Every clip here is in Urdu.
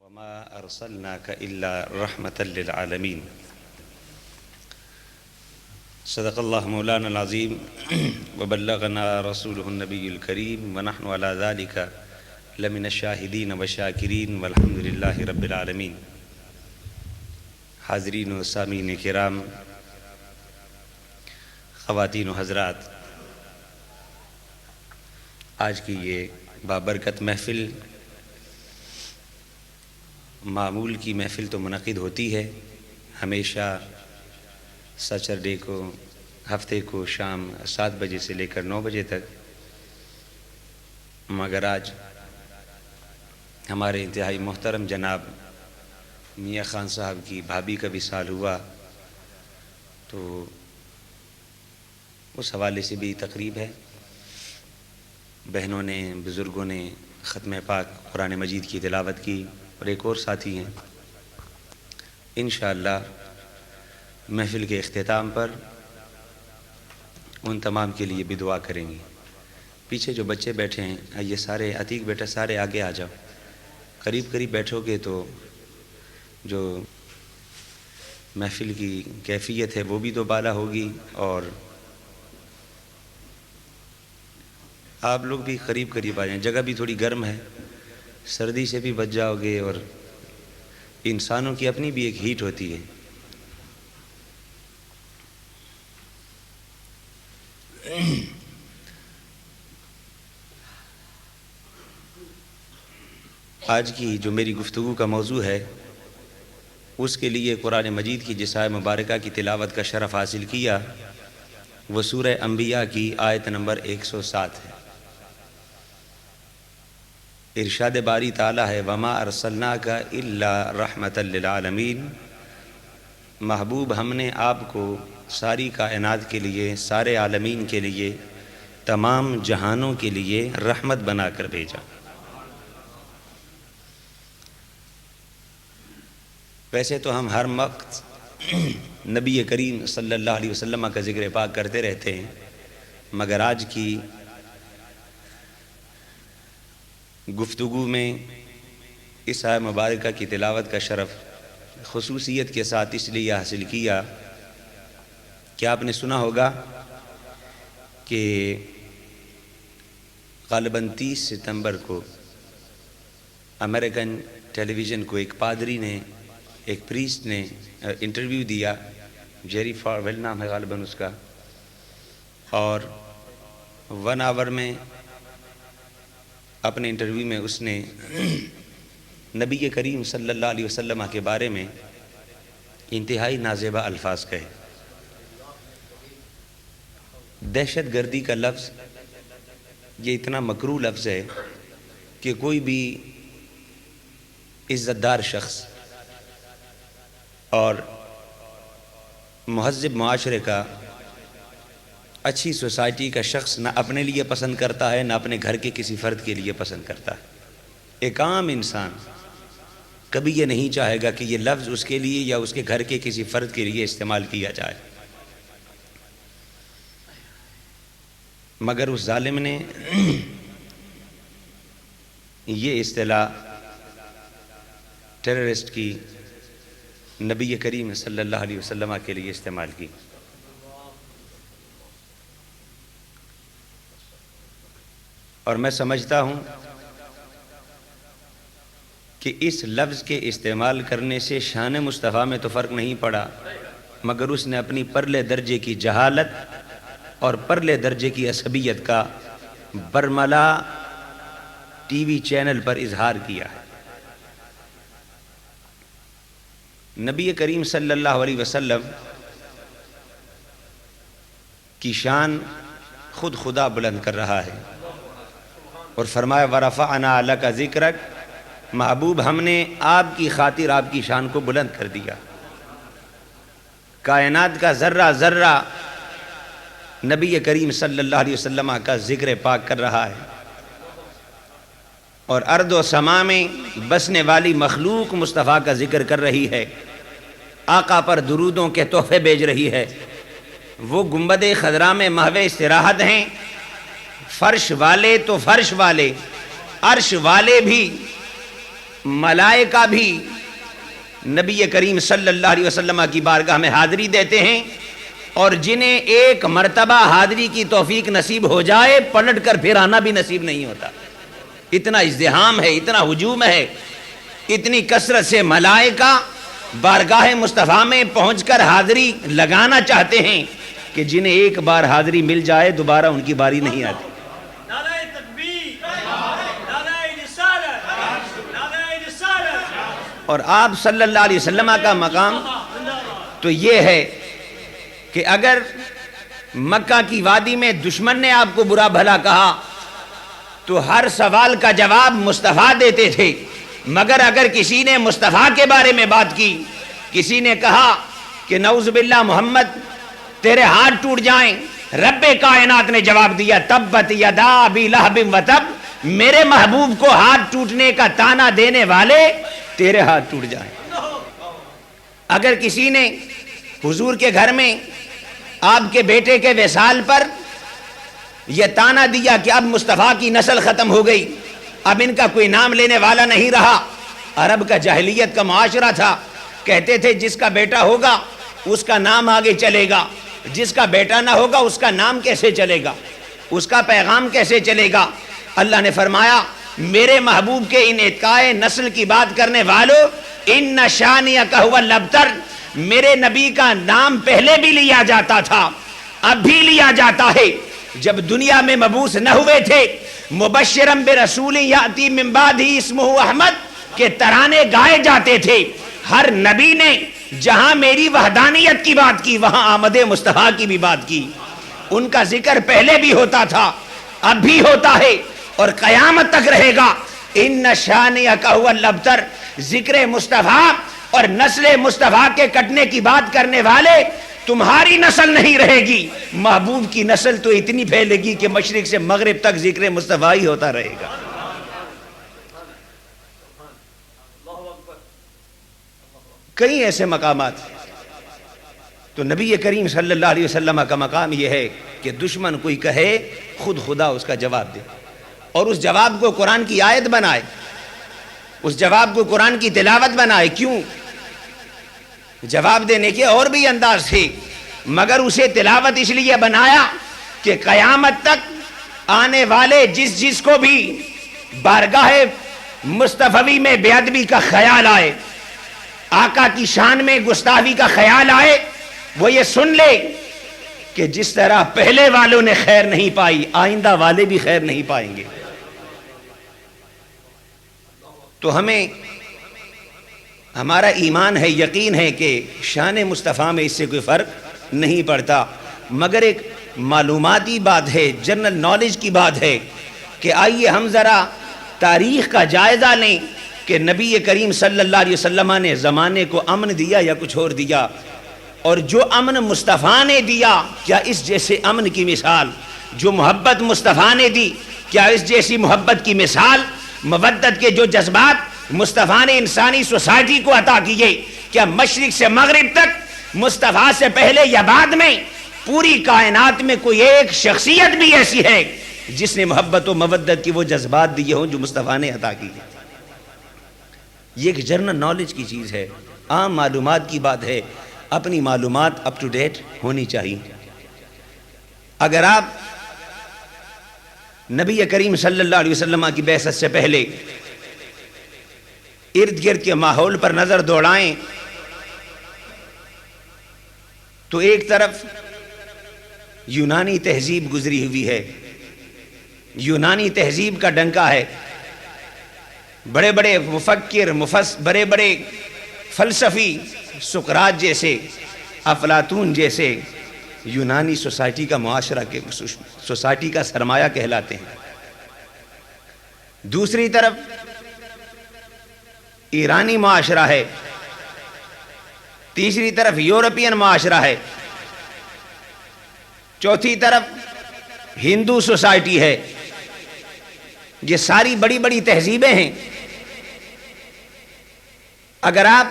وما أرسلناك إلا رحمة للعالمين. صدق الله مولانا العظيم وبلغنا رسوله النبي الكريم ونحن على ذلك لمن الشاهدين والشاكرين والحمد لله رب العالمين. حاضرین و سامعین کرام، خواتین و حضرات، آج کی یہ بابرکت محفل معمول کی محفل تو منعقد ہوتی ہے ہمیشہ سیٹرڈے کو، ہفتے کو شام 7 بجے سے لے کر 9 بجے تک، مگر آج ہمارے انتہائی محترم جناب میاں خان صاحب کی بھابھی کا وصال ہوا، تو اس حوالے سے بھی تقریب ہے. بہنوں نے، بزرگوں نے ختم پاک قرآن مجید کی تلاوت کی اور ایک اور ساتھی ہیں. انشاءاللہ محفل کے اختتام پر ان تمام کے لیے بھی دعا کریں گے. پیچھے جو بچے بیٹھے ہیں، یہ سارے، عتیق بیٹا سارے آگے آ جاؤ، قریب قریب بیٹھو گے تو جو محفل کی کیفیت ہے وہ بھی تو بالا ہوگی، اور آپ لوگ بھی قریب قریب آ جائیں. جگہ بھی تھوڑی گرم ہے، سردی سے بھی بچ جاؤ گے، اور انسانوں کی اپنی بھی ایک ہیٹ ہوتی ہے. آج کی جو میری گفتگو کا موضوع ہے، اس کے لیے قرآن مجید کی جس آیت مبارکہ کی تلاوت کا شرف حاصل کیا، وہ سورہ انبیاء کی آیت نمبر 107 ہے. ارشاد باری تعالیٰ ہے، وَمَا أَرْسَلْنَاكَ إِلَّا رَحْمَةً لِلْعَالَمِينَ. محبوب، ہم نے آپ کو ساری کائنات کے لیے، سارے عالمین کے لیے، تمام جہانوں کے لیے رحمت بنا کر بھیجا. ویسے تو ہم ہر وقت نبی کریم صلی اللہ علیہ وسلم کا ذکر پاک کرتے رہتے ہیں، مگر آج کی گفتگو میں اس آیت مبارکہ کی تلاوت کا شرف خصوصیت کے ساتھ اس لیے حاصل کیا کہ آپ نے سنا ہوگا کہ غالباً 30 ستمبر کو امریکن ٹیلی ویژن کو ایک پادری نے، ایک پریسٹ نے انٹرویو دیا، جیری فارول نام ہے غالباً اس کا، اور 1 آور میں اپنے انٹرویو میں اس نے نبی کریم صلی اللہ علیہ وسلم کے بارے میں انتہائی نازیبہ الفاظ کہے. دہشت گردی کا لفظ یہ اتنا مکروہ لفظ ہے کہ کوئی بھی عزت دار شخص اور مہذب معاشرے کا، اچھی سوسائٹی کا شخص نہ اپنے لیے پسند کرتا ہے، نہ اپنے گھر کے کسی فرد کے لیے پسند کرتا ہے. ایک عام انسان کبھی یہ نہیں چاہے گا کہ یہ لفظ اس کے لیے یا اس کے گھر کے کسی فرد کے لیے استعمال کیا جائے. مگر اس ظالم نے یہ اصطلاح ٹیررسٹ کی نبی کریم صلی اللہ علیہ وسلم کے لیے استعمال کی. اور میں سمجھتا ہوں کہ اس لفظ کے استعمال کرنے سے شان مصطفیٰ میں تو فرق نہیں پڑا، مگر اس نے اپنی پرلے درجے کی جہالت اور پرلے درجے کی عصبیت کا برملا ٹی وی چینل پر اظہار کیا ہے. نبی کریم صلی اللہ علیہ وسلم کی شان خود خدا بلند کر رہا ہے، اور فرمایا وَرَفَعْنَا لَكَ ذِكْرَكَ. محبوب، ہم نے آپ کی خاطر آپ کی شان کو بلند کر دیا. کائنات کا ذرہ ذرہ نبی کریم صلی اللہ علیہ وسلم کا ذکر پاک کر رہا ہے، اور ارض و سما میں بسنے والی مخلوق مصطفیٰ کا ذکر کر رہی ہے، آقا پر درودوں کے تحفے بھیج رہی ہے. وہ گنبد خضرا میں محو استراحت ہیں، فرش والے تو فرش والے، عرش والے بھی ملائکہ بھی نبی کریم صلی اللہ علیہ وسلم کی بارگاہ میں حاضری دیتے ہیں، اور جنہیں ایک مرتبہ حاضری کی توفیق نصیب ہو جائے پلٹ کر پھر آنا بھی نصیب نہیں ہوتا۔ اتنا ازدحام ہے، اتنا ہجوم ہے، اتنی کثرت سے ملائکہ بارگاہ مصطفیٰ میں پہنچ کر حاضری لگانا چاہتے ہیں کہ جنہیں ایک بار حاضری مل جائے دوبارہ ان کی باری نہیں آتی۔ اور آپ صلی اللہ علیہ وسلم کا مقام تو یہ ہے کہ اگر مکہ کی وادی میں دشمن نے آپ کو برا بھلا کہا تو ہر سوال کا جواب مصطفیٰ دیتے تھے، مگر اگر کسی نے مصطفیٰ کے بارے میں بات کی، کسی نے کہا کہ نعوذ باللہ محمد تیرے ہاتھ ٹوٹ جائیں، رب کائنات نے جواب دیا تبت یدا ابی لہب وتب، میرے محبوب کو ہاتھ ٹوٹنے کا تانا دینے والے تیرے ہاتھ ٹوٹ جائیں۔ اگر کسی نے حضور کے گھر میں آپ کے بیٹے کے وصال پر یہ تانا دیا کہ اب مصطفیٰ کی نسل ختم ہو گئی، اب ان کا کوئی نام لینے والا نہیں رہا، عرب کا جاہلیت کا معاشرہ تھا، کہتے تھے جس کا بیٹا ہوگا اس کا نام آگے چلے گا، جس کا بیٹا نہ ہوگا اس کا نام کیسے چلے گا، اس کا پیغام کیسے چلے گا۔ اللہ نے فرمایا میرے محبوب کے ان اتقائے نسل کی بات کرنے والوں، ان شانئک ھو الابتر، میرے نبی کا نام پہلے بھی لیا جاتا تھا، اب بھی لیا جاتا ہے۔ جب دنیا میں مبعوث نہ ہوئے تھے مبشرا برسول یاتی من بعدہ اسمہ احمد کے ترانے گائے جاتے تھے، ہر نبی نے جہاں میری وحدانیت کی بات کی وہاں آمد مصطفیٰ کی بھی بات کی، ان کا ذکر پہلے بھی ہوتا تھا، اب بھی ہوتا ہے اور قیامت تک رہے گا۔ ان شانئک ھو الابتر، ذکر مصطفیٰ اور نسل مصطفیٰ کے کٹنے کی بات کرنے والے تمہاری نسل نہیں رہے گی، محبوب کی نسل تو اتنی پھیلے گی کہ مشرق سے مغرب تک ذکر مصطفیٰ ہی ہوتا رہے گا۔ کئی ایسے مقامات، تو نبی کریم صلی اللہ علیہ وسلم کا مقام یہ ہے کہ دشمن کوئی کہے خود خدا اس کا جواب دے، اور اس جواب کو قرآن کی آیت بنائے، اس جواب کو قرآن کی تلاوت بنائے۔ کیوں؟ جواب دینے کے اور بھی انداز تھے، مگر اسے تلاوت اس لیے بنایا کہ قیامت تک آنے والے جس کو بھی بارگاہ مصطفی میں بے ادبی کا خیال آئے، آقا کی شان میں گستاخی کا خیال آئے، وہ یہ سن لے کہ جس طرح پہلے والوں نے خیر نہیں پائی آئندہ والے بھی خیر نہیں پائیں گے۔ تو ہمیں ہمارا ایمان ہے، یقین ہے کہ شان مصطفیٰ میں اس سے کوئی فرق نہیں پڑتا، مگر ایک معلوماتی بات ہے، جنرل نالج کی بات ہے کہ آئیے ہم ذرا تاریخ کا جائزہ لیں کہ نبی کریم صلی اللہ علیہ وسلم نے زمانے کو امن دیا یا کچھ اور دیا، اور جو امن مصطفیٰ نے دیا کیا اس جیسے امن کی مثال، جو محبت مصطفیٰ نے دی کیا اس جیسی محبت کی مثال، مودت کے جو جذبات مصطفیٰ نے انسانی سوسائٹی کو عطا کیے کیا مشرق سے مغرب تک مصطفیٰ سے پہلے یا بعد میں پوری کائنات میں کوئی ایک شخصیت بھی ایسی ہے جس نے محبت و مودت کی وہ جذبات دیے ہوں جو مصطفیٰ نے عطا کی؟ یہ ایک جنرل نالج کی چیز ہے، عام معلومات کی بات ہے، اپنی معلومات اپ ٹو ڈیٹ ہونی چاہیے۔ اگر آپ نبی کریم صلی اللہ علیہ وسلم کی بعثت سے پہلے ارد گرد کے ماحول پر نظر دوڑائیں تو ایک طرف یونانی تہذیب گزری ہوئی ہے، یونانی تہذیب کا ڈنکا ہے، بڑے بڑے مفکر بڑے بڑے فلسفی سقراط جیسے، افلاطون جیسے یونانی سوسائٹی کا معاشرہ کے سوسائٹی کا سرمایہ کہلاتے ہیں۔ دوسری طرف ایرانی معاشرہ ہے، تیسری طرف یورپین معاشرہ ہے، چوتھی طرف ہندو سوسائٹی ہے۔ یہ ساری بڑی بڑی تہذیبیں ہیں۔ اگر آپ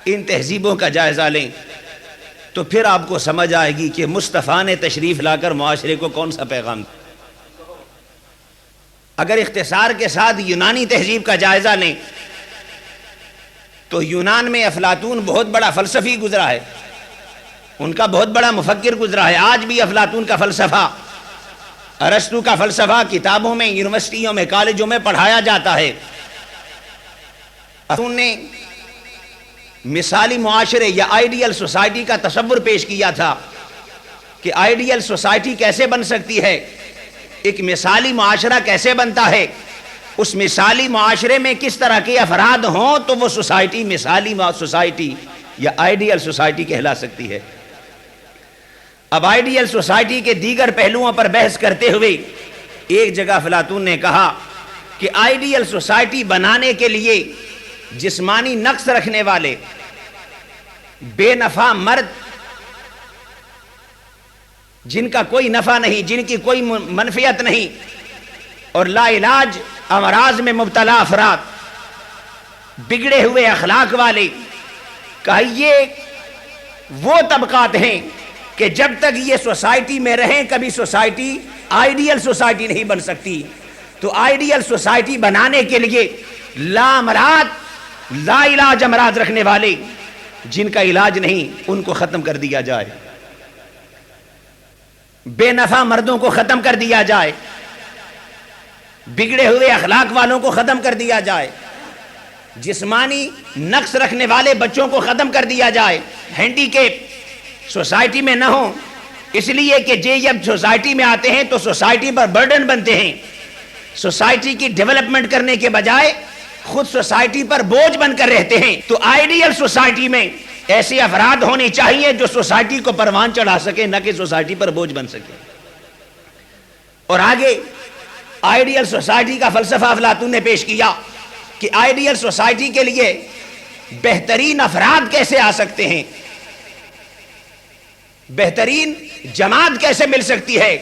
ان تہذیبوں کا جائزہ لیں تو پھر آپ کو سمجھ آئے گی کہ مصطفیٰ نے تشریف لا کر معاشرے کو کون سا پیغام دیا۔ اگر اختصار کے ساتھ یونانی تہذیب کا جائزہ لیں تو یونان میں افلاطون بہت بڑا فلسفی گزرا ہے، ان کا بہت بڑا مفکر گزرا ہے. آج بھی افلاطون کا فلسفہ، ارسطو کا فلسفہ کتابوں میں، یونیورسٹیوں میں، کالجوں میں پڑھایا جاتا ہے. افلاطون نے مثالی معاشرے یا آئیڈیل سوسائٹی کا تصور پیش کیا تھا کہ آئیڈیل سوسائٹی کیسے بن سکتی ہے، ایک مثالی معاشرہ کیسے بنتا ہے، اس مثالی معاشرے میں کس طرح کے افراد ہوں تو وہ سوسائٹی مثالی سوسائٹی یا آئیڈیل سوسائٹی کہلا سکتی ہے. اب آئیڈیل سوسائٹی کے دیگر پہلوؤں پر بحث کرتے ہوئے ایک جگہ افلاطون نے کہا کہ آئیڈیل سوسائٹی بنانے کے لیے جسمانی نقص رکھنے والے بے نفع مرد، جن کا کوئی نفع نہیں، جن کی کوئی منفعت نہیں، اور لا علاج امراض میں مبتلا افراد، بگڑے ہوئے اخلاق والے، کہ یہ وہ طبقات ہیں کہ جب تک یہ سوسائٹی میں رہیں کبھی سوسائٹی آئیڈیل سوسائٹی نہیں بن سکتی. تو آئیڈیل سوسائٹی بنانے کے لیے لا علاج امراض رکھنے والے، جن کا علاج نہیں، ان کو ختم کر دیا جائے، بے نفع مردوں کو ختم کر دیا جائے، بگڑے ہوئے اخلاق والوں کو ختم کر دیا جائے، جسمانی نقص رکھنے والے بچوں کو ختم کر دیا جائے، ہینڈی کیپ سوسائٹی میں نہ ہوں. اس لیے کہ جب سوسائٹی میں آتے ہیں تو سوسائٹی پر برڈن بنتے ہیں، سوسائٹی کی ڈیولپمنٹ کرنے کے بجائے خود سوسائٹی پر بوجھ بن کر رہتے ہیں. تو آئیڈیل سوسائٹی میں ایسے افراد ہونے چاہیے جو سوسائٹی کو پروان چڑھا سکے، نہ کہ سوسائٹی پر بوجھ بن سکے. اور آگے آئیڈیل سوسائٹی کا فلسفہ افلاطون نے پیش کیا کہ آئیڈیل سوسائٹی کے لیے بہترین افراد کیسے آ سکتے ہیں، بہترین جماعت کیسے مل سکتی ہے.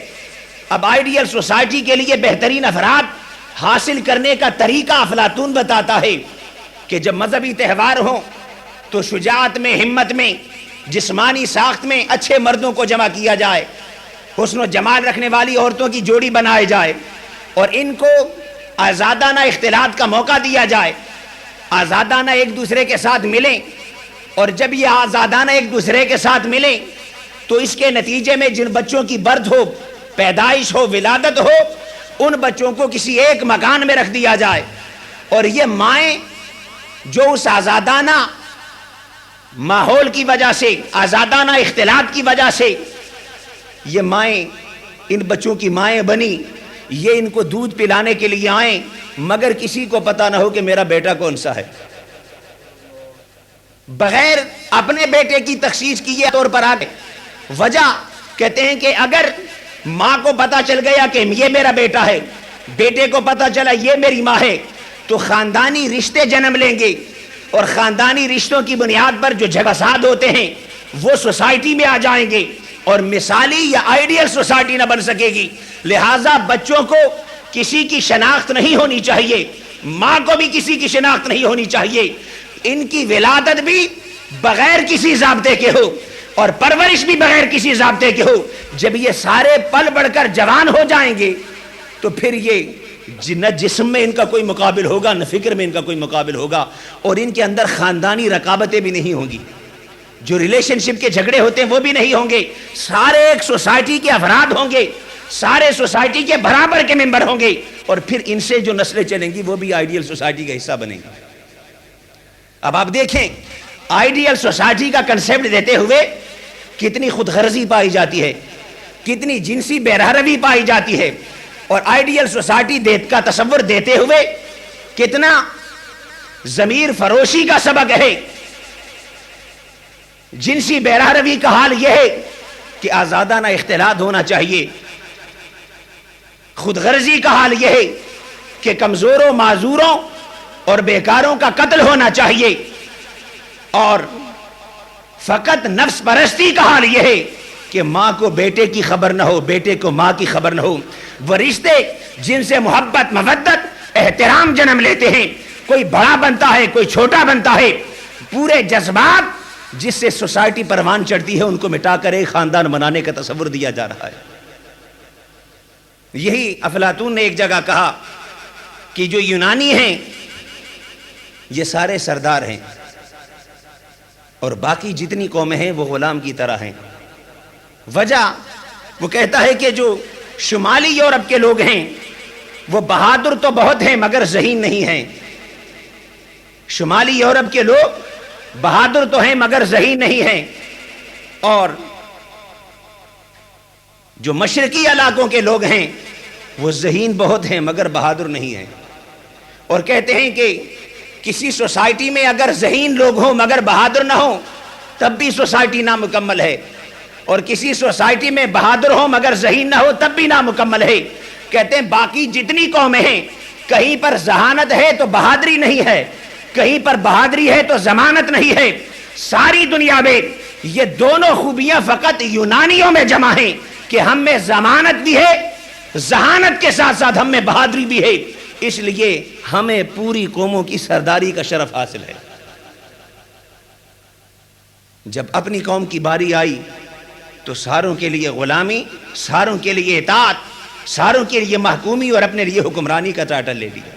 اب آئیڈیل سوسائٹی کے لیے بہترین افراد حاصل کرنے کا طریقہ افلاطون بتاتا ہے کہ جب مذہبی تہوار ہوں تو شجاعت میں، ہمت میں، جسمانی ساخت میں اچھے مردوں کو جمع کیا جائے، حسن و جمال رکھنے والی عورتوں کی جوڑی بنائے جائے، اور ان کو آزادانہ اختلاط کا موقع دیا جائے، آزادانہ ایک دوسرے کے ساتھ ملیں. اور جب یہ آزادانہ ایک دوسرے کے ساتھ ملیں تو اس کے نتیجے میں جن بچوں کی برتھ ہو، پیدائش ہو، ولادت ہو، ان بچوں کو کسی ایک مکان میں رکھ دیا جائے. اور یہ مائیں جو اس آزادانہ ماحول کی وجہ سے، آزادانہ اختلاط کی وجہ سے یہ مائیں، ان بچوں کی مائیں بنی، یہ ان کو دودھ پلانے کے لیے آئیں، مگر کسی کو پتا نہ ہو کہ میرا بیٹا کون سا ہے. بغیر اپنے بیٹے کی تخصیص کیے طور پر آگے وجہ کہتے ہیں کہ اگر ماں کو پتا چل گیا کہ یہ میرا بیٹا ہے، بیٹے کو پتا چلا یہ میری ماں ہے، تو خاندانی رشتے جنم لیں گے، اور خاندانی رشتوں کی بنیاد پر جو جھگساد ہوتے ہیں وہ سوسائٹی میں آ جائیں گے، اور مثالی یا آئیڈیل سوسائٹی نہ بن سکے گی. لہٰذا بچوں کو کسی کی شناخت نہیں ہونی چاہیے، ماں کو بھی کسی کی شناخت نہیں ہونی چاہیے، ان کی ولادت بھی بغیر کسی ضابطے کے ہو اور پرورش بھی بغیر کسی ضابطے کے ہو. جب یہ سارے پل بڑھ کر جوان ہو جائیں گے تو پھر یہ نہ جسم میں ان کا کوئی مقابل ہوگا، نہ فکر میں ان کا کوئی مقابل ہوگا، اور ان کے اندر خاندانی رقابتیں بھی نہیں ہوں گی، جو ریلیشن شپ کے جھگڑے ہوتے ہیں وہ بھی نہیں ہوں گے. سارے ایک سوسائٹی کے افراد ہوں گے، سارے سوسائٹی کے برابر کے ممبر ہوں گے، اور پھر ان سے جو نسلیں چلیں گی وہ بھی آئیڈیل سوسائٹی کا حصہ بنیں گی. اب آپ دیکھیں آئیڈیل سوسائٹی کا کنسیپٹ دیتے ہوئے کتنی خود غرضی پائی جاتی ہے، کتنی جنسی بے-رحمی پائی جاتی ہے، اور آئیڈیل سوسائٹی کا تصور دیتے ہوئے کتنا ضمیر فروشی کا سبق ہے. جنسی بے-رحمی کا حال یہ ہے کہ آزادانہ اختلاط ہونا چاہیے، خود غرضی کا حال یہ ہے کہ کمزوروں، معذوروں اور بیکاروں کا قتل ہونا چاہیے، اور فقط نفس پرستی کا حال یہ ہے کہ ماں کو بیٹے کی خبر نہ ہو، بیٹے کو ماں کی خبر نہ ہو. وہ رشتے جن سے محبت، مودت، احترام جنم لیتے ہیں، کوئی بڑا بنتا ہے، کوئی چھوٹا بنتا ہے، پورے جذبات جس سے سوسائٹی پروان چڑھتی ہے ان کو مٹا کر ایک خاندان بنانے کا تصور دیا جا رہا ہے. یہی افلاطون نے ایک جگہ کہا کہ جو یونانی ہیں یہ سارے سردار ہیں اور باقی جتنی قومیں ہیں وہ غلام کی طرح ہیں. وجہ وہ کہتا ہے کہ جو شمالی یورپ کے لوگ ہیں وہ بہادر تو بہت ہیں مگر ذہین نہیں ہیں. شمالی یورپ کے لوگ بہادر تو ہیں مگر ذہین نہیں ہیں، اور جو مشرقی علاقوں کے لوگ ہیں وہ ذہین بہت ہیں مگر بہادر نہیں ہیں. اور کہتے ہیں کہ کسی سوسائٹی میں اگر ذہین لوگ ہوں مگر بہادر نہ ہوں تب بھی سوسائٹی نامکمل ہے، اور کسی سوسائٹی میں بہادر ہوں مگر ذہین نہ ہو تب بھی نامکمل ہے. کہتے ہیں باقی جتنی قومیں ہیں کہیں پر ذہانت ہے تو بہادری نہیں ہے، کہیں پر بہادری ہے تو ضمانت نہیں ہے. ساری دنیا میں یہ دونوں خوبیاں فقط یونانیوں میں جمع ہیں کہ ہم میں ضمانت بھی ہے، ذہانت کے ساتھ ساتھ ہم میں بہادری بھی ہے. اس لیے ہمیں پوری قوموں کی سرداری کا شرف حاصل ہے. جب اپنی قوم کی باری آئی تو ساروں کے لیے غلامی، ساروں کے لیے اطاعت، ساروں کے لیے محکومی اور اپنے لیے حکمرانی کا ٹائٹل لے لیا.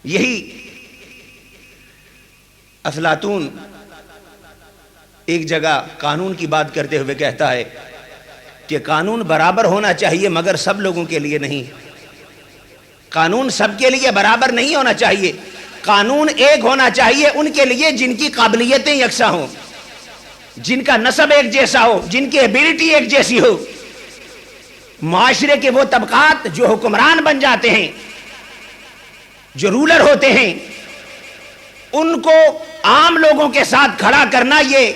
یہی افلاطون ایک جگہ قانون کی بات کرتے ہوئے کہتا ہے کہ قانون برابر ہونا چاہیے مگر سب لوگوں کے لیے نہیں. قانون سب کے لیے برابر نہیں ہونا چاہیے، قانون ایک ہونا چاہیے ان کے لیے جن کی قابلیتیں یکساں ہوں، جن کا نسب ایک جیسا ہو، جن کی ایبیلٹی ایک جیسی ہو. معاشرے کے وہ طبقات جو حکمران بن جاتے ہیں، جو رولر ہوتے ہیں، ان کو عام لوگوں کے ساتھ کھڑا کرنا یہ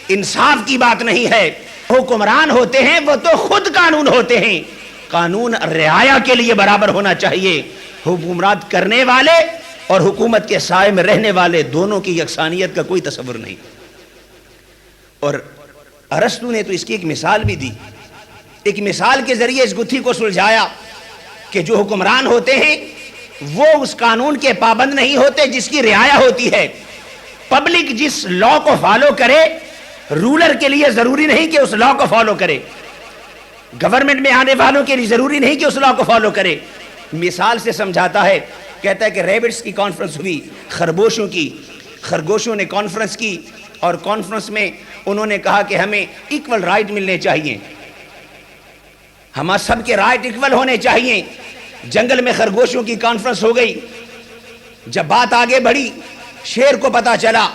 انصاف کی بات نہیں ہے. حکمران ہوتے ہیں وہ تو خود قانون ہوتے ہیں. قانون رعایا کے لیے برابر ہونا چاہیے. حکومت کرنے والے اور حکومت کے سائے میں رہنے والے دونوں کی یکسانیت کا کوئی تصور نہیں. اور ارسطو نے تو اس کی ایک مثال بھی دی. ایک مثال کے ذریعے اس گتھی کو سلجھایا کہ جو حکمران ہوتے ہیں وہ اس قانون کے پابند نہیں ہوتے جس کی رعایا ہوتی ہے. پبلک جس لا کو فالو کرے رولر کے لیے ضروری نہیں کہ اس لا کو فالو کرے، گورنمنٹ میں آنے والوں کے لیے ضروری نہیں کہ اس لا کو فالو کرے. مثال سے سمجھاتا ہے، کہتا ہے کہ ریبٹس کی کانفرنس ہوئی، خرگوشوں کی. خرگوشوں نے کانفرنس کی اور کانفرنس میں انہوں نے کہا کہ ہمیں ایکول رائٹ ملنے چاہیے، ہم سب کے رائٹ ایکول ہونے چاہیے. جنگل میں خرگوشوں کی کانفرنس ہو گئی. جب بات آگے بڑھی شیر کو پتا چلا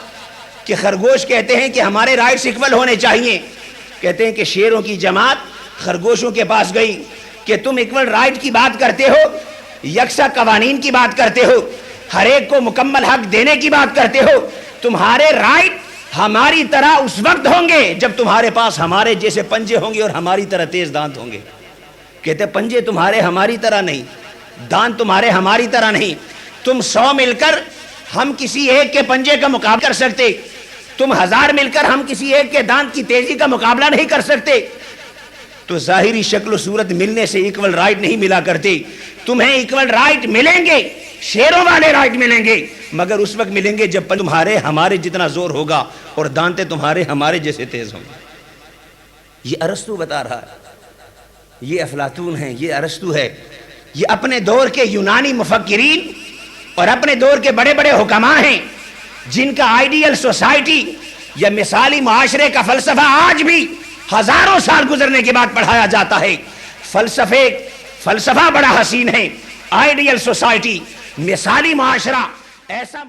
کہ خرگوش کہتے ہیں کہ ہمارے رائٹس ایکول ہونے چاہیے. کہتے ہیں کہ شیروں کی جماعت خرگوشوں کے پاس گئی کہ تم ایکول رائٹ کی بات کرتے ہو، یکساں قوانین کی بات کرتے ہو، ہر ایک کو مکمل حق دینے کی بات کرتے ہو. تمہارے رائٹ ہماری طرح اس وقت ہوں گے جب تمہارے پاس ہمارے جیسے پنجے ہوں گے اور ہماری طرح تیز دانت ہوں گے. کہتے پنجے تمہارے ہماری طرح نہیں، دانت تمہارے ہماری طرح نہیں. تم 100 مل کر ہم کسی ایک کے پنجے کا مقابلہ کر سکتے، تم 1000 مل کر ہم کسی ایک کے دانت کی تیزی کا مقابلہ نہیں کر سکتے. تو ظاہری شکل و صورت ملنے سے ایکول رائٹ نہیں ملا کرتے. تمہیں ایکول رائٹ ملیں گے، شیروں والے رائٹ ملیں گے، مگر اس وقت ملیں گے جب تمہارے ہمارے جتنا زور ہوگا اور دانتے تمہارے ہمارے جیسے تیز ہوں گے. یہ ارسطو بتا رہا ہے، یہ افلاطون ہیں، یہ ارسطو ہے. یہ اپنے دور کے یونانی مفکرین اور اپنے دور کے بڑے بڑے حکماء ہیں جن کا آئیڈیل سوسائٹی یا مثالی معاشرے کا فلسفہ آج بھی ہزاروں سال گزرنے کے بعد پڑھایا جاتا ہے. فلسفہ بڑا حسین ہے. آئیڈیل سوسائٹی، مثالی معاشرہ، ایسا